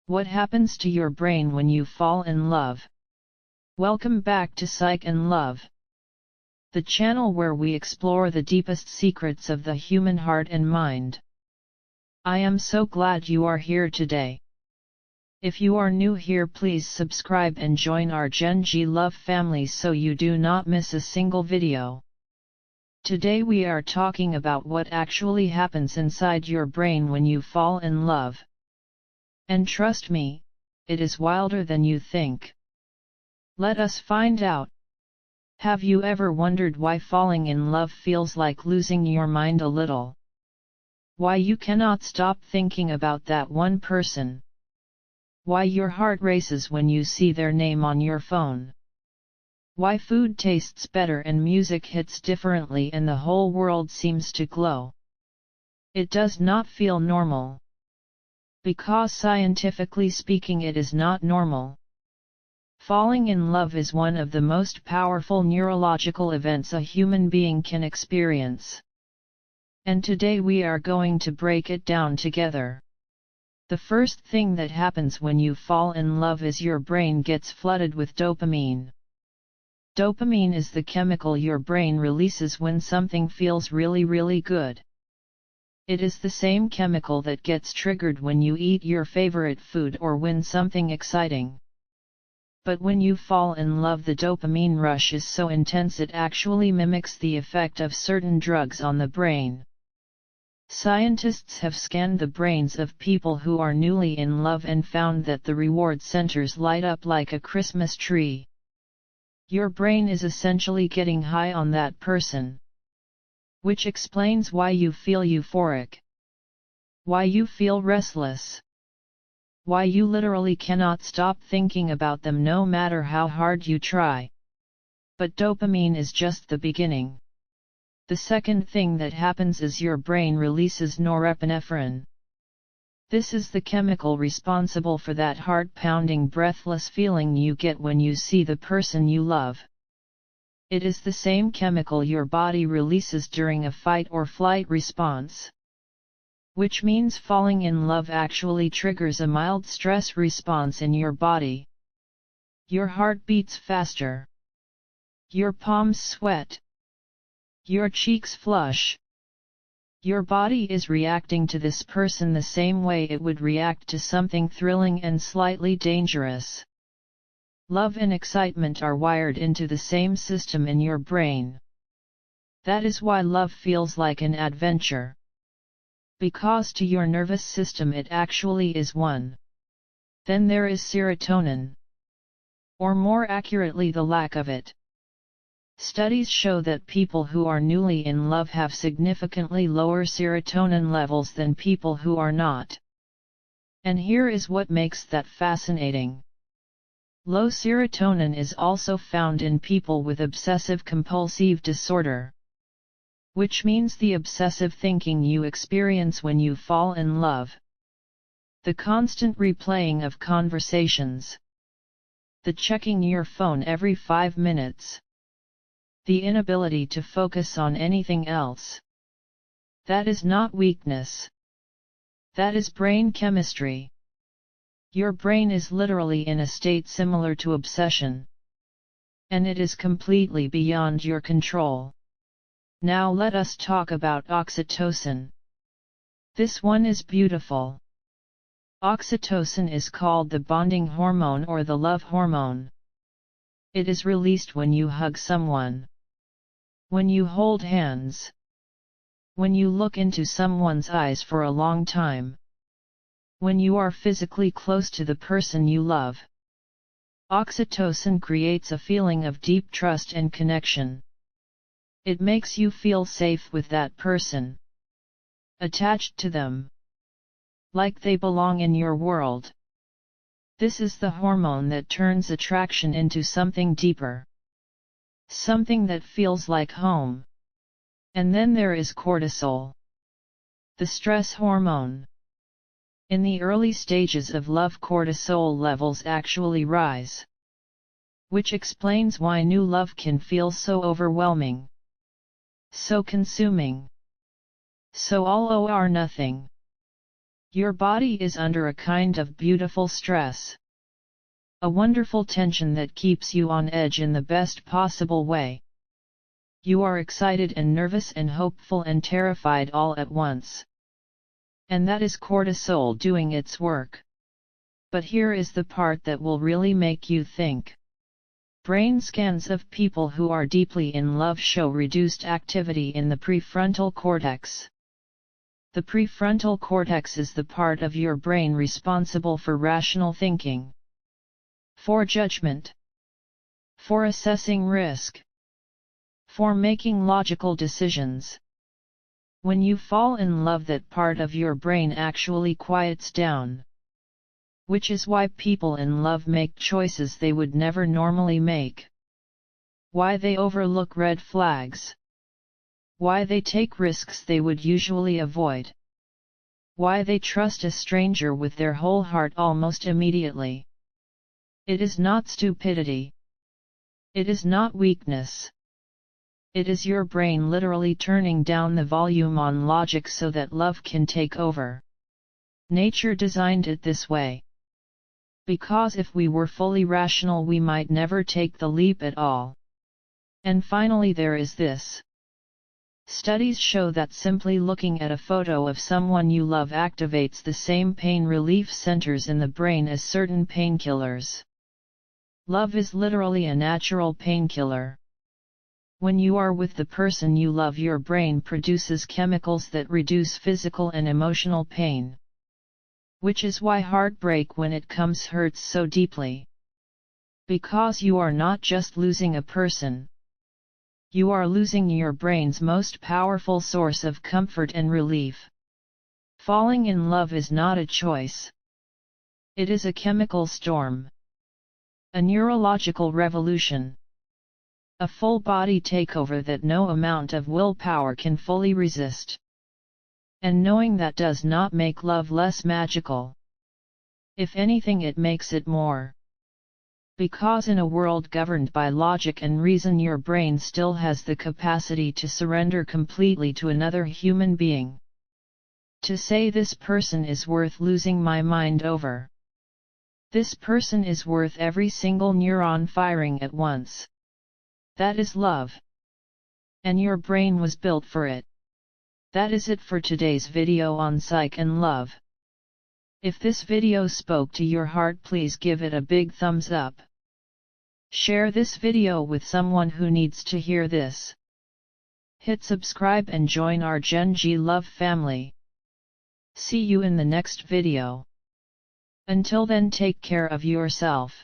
What happens to your brain when you fall in love? Welcome back to Psych and Love, the channel where we explore the deepest secrets of the human heart and mind. I am so glad you are here today. If you are new here, please subscribe and join our Gen G Love family so you do not miss a single video. Today we are talking about what actually happens inside your brain when you fall in love. And trust me, it is wilder than you think. Let us find out. Have you ever wondered why falling in love feels like losing your mind a little? Why you cannot stop thinking about that one person? Why your heart races when you see their name on your phone? Why food tastes better and music hits differently and the whole world seems to glow? It does not feel normal. Because scientifically speaking, it is not normal. Falling in love is one of the most powerful neurological events a human being can experience. And today we are going to break it down together. The first thing that happens when you fall in love is your brain gets flooded with dopamine. Dopamine is the chemical your brain releases when something feels really good. It is the same chemical that gets triggered when you eat your favorite food or when something exciting. But when you fall in love, the dopamine rush is so intense it actually mimics the effect of certain drugs on the brain. Scientists have scanned the brains of people who are newly in love and found that the reward centers light up like a Christmas tree. Your brain is essentially getting high on that person. Which explains why you feel euphoric. Why you feel restless. Why you literally cannot stop thinking about them no matter how hard you try. But dopamine is just the beginning. The second thing that happens is your brain releases norepinephrine. This is the chemical responsible for that heart-pounding, breathless feeling you get when you see the person you love. It is the same chemical your body releases during a fight or flight response. Which means falling in love actually triggers a mild stress response in your body. Your heart beats faster. Your palms sweat. Your cheeks flush. Your body is reacting to this person the same way it would react to something thrilling and slightly dangerous. Love and excitement are wired into the same system in your brain. That is why love feels like an adventure. Because to your nervous system it actually is one. Then there is serotonin. Or more accurately, the lack of it. Studies show that people who are newly in love have significantly lower serotonin levels than people who are not. And here is what makes that fascinating. Low serotonin is also found in people with obsessive-compulsive disorder. Which means the obsessive thinking you experience when you fall in love. The constant replaying of conversations. The checking your phone every 5 minutes. The inability to focus on anything else. That is not weakness. That is brain chemistry. Your brain is literally in a state similar to obsession. And it is completely beyond your control. Now let us talk about oxytocin. This one is beautiful. Oxytocin is called the bonding hormone or the love hormone. It is released when you hug someone. When you hold hands. When you look into someone's eyes for a long time. When you are physically close to the person you love. Oxytocin creates a feeling of deep trust and connection. It makes you feel safe with that person. Attached to them. Like they belong in your world. This is the hormone that turns attraction into something deeper. Something that feels like home. And then there is cortisol. The stress hormone. In the early stages of love, cortisol levels actually rise. Which explains why new love can feel so overwhelming. So consuming. So all or nothing. Your body is under a kind of beautiful stress. A wonderful tension that keeps you on edge in the best possible way. You are excited and nervous and hopeful and terrified all at once. And that is cortisol doing its work. But here is the part that will really make you think. Brain scans of people who are deeply in love show reduced activity in the prefrontal cortex. The prefrontal cortex is the part of your brain responsible for rational thinking, for judgment, for assessing risk, for making logical decisions. When you fall in love, that part of your brain actually quiets down. Which is why people in love make choices they would never normally make. Why they overlook red flags. Why they take risks they would usually avoid. Why they trust a stranger with their whole heart almost immediately. It is not stupidity. It is not weakness. It is your brain literally turning down the volume on logic so that love can take over. Nature designed it this way. Because if we were fully rational, we might never take the leap at all. And finally, there is this. Studies show that simply looking at a photo of someone you love activates the same pain relief centers in the brain as certain painkillers. Love is literally a natural painkiller. When you are with the person you love, your brain produces chemicals that reduce physical and emotional pain. Which is why heartbreak when it comes hurts so deeply. Because you are not just losing a person. You are losing your brain's most powerful source of comfort and relief. Falling in love is not a choice. It is a chemical storm. A neurological revolution. A full-body takeover that no amount of willpower can fully resist. And knowing that does not make love less magical. If anything, it makes it more. Because in a world governed by logic and reason, your brain still has the capacity to surrender completely to another human being. To say this person is worth losing my mind over. This person is worth every single neuron firing at once. That is love. And your brain was built for it. That is it for today's video on Psych and Love. If this video spoke to your heart, please give it a big thumbs up. Share this video with someone who needs to hear this. Hit subscribe and join our Gen G Love family. See you in the next video. Until then, take care of yourself.